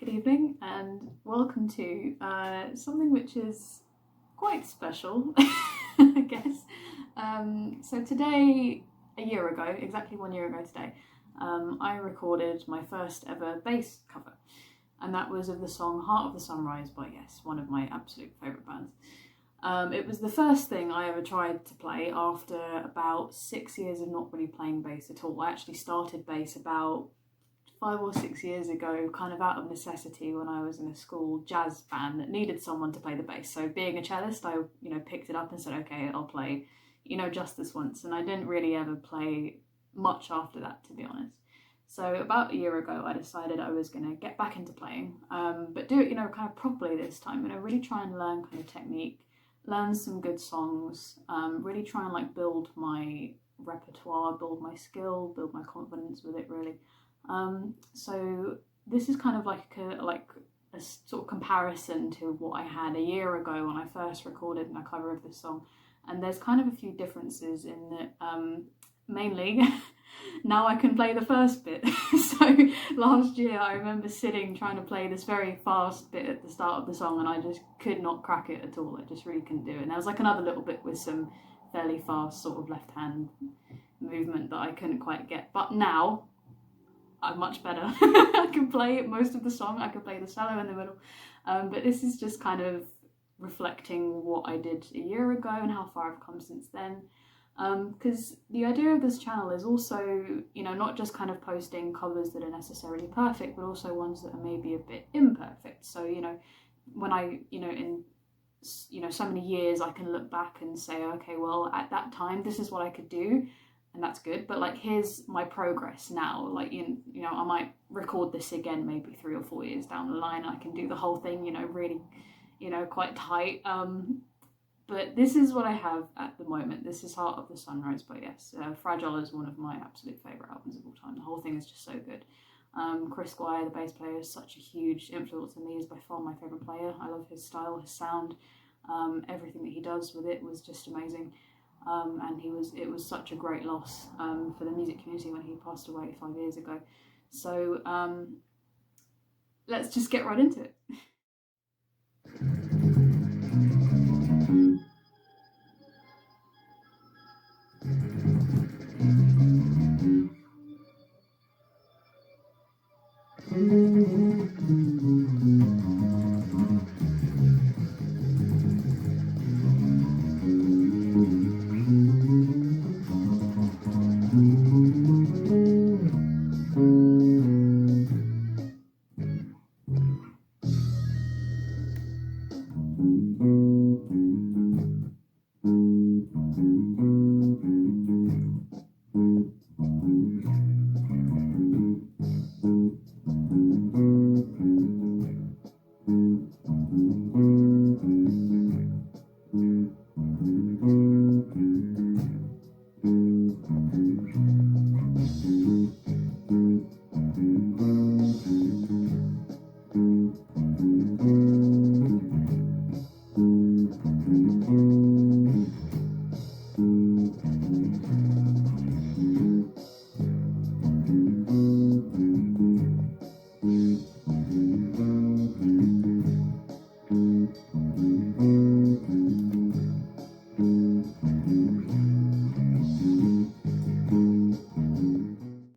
Good evening and welcome to something which is quite special, I guess. So today, a year ago, exactly 1 year ago today, I recorded my first ever bass cover, and that was of the song Heart of the Sunrise by Yes, one of my absolute favourite bands. It was the first thing I ever tried to play after about 6 years of not really playing bass at all. I actually started bass about 5 or 6 years ago, kind of out of necessity, when I was in a school jazz band that needed someone to play the bass. So being a cellist, I picked it up and said, okay, I'll play just this once. And I didn't really ever play much after that, to be honest. So about a year ago I decided I was going to get back into playing, but do it kind of properly this time, really try and learn kind of technique, learn some good songs, really try and build my repertoire, build my skill, build my confidence with it, really. So this is kind of like a sort of comparison to what I had a year ago when I first recorded my cover of this song, and there's kind of a few differences in that. Mainly, now I can play the first bit. So last year I remember sitting trying to play this very fast bit at the start of the song, and I just could not crack it at all. I just really couldn't do it. And there was another little bit with some fairly fast sort of left hand movement that I couldn't quite get. But now I'm much better. I can play most of the song. I can play the solo in the middle. But this is just kind of reflecting what I did a year ago and how far I've come since then. Because the idea of this channel is also, not just kind of posting covers that are necessarily perfect, but also ones that are maybe a bit imperfect. So, when I, in so many years, I can look back and say, okay, well, at that time, this is what I could do. And that's good, but here's my progress now. I might record this again maybe 3 or 4 years down the line. I can do the whole thing, really, quite tight. But this is what I have at the moment. This is Heart of the Sunrise by Yes. Fragile is one of my absolute favourite albums of all time. The whole thing is just so good. Chris Squire, the bass player, is such a huge influence on me. He's by far my favourite player. I love his style, his sound. Everything that he does with it was just amazing. And it was such a great loss for the music community when he passed away 5 years ago. So let's just get right into it.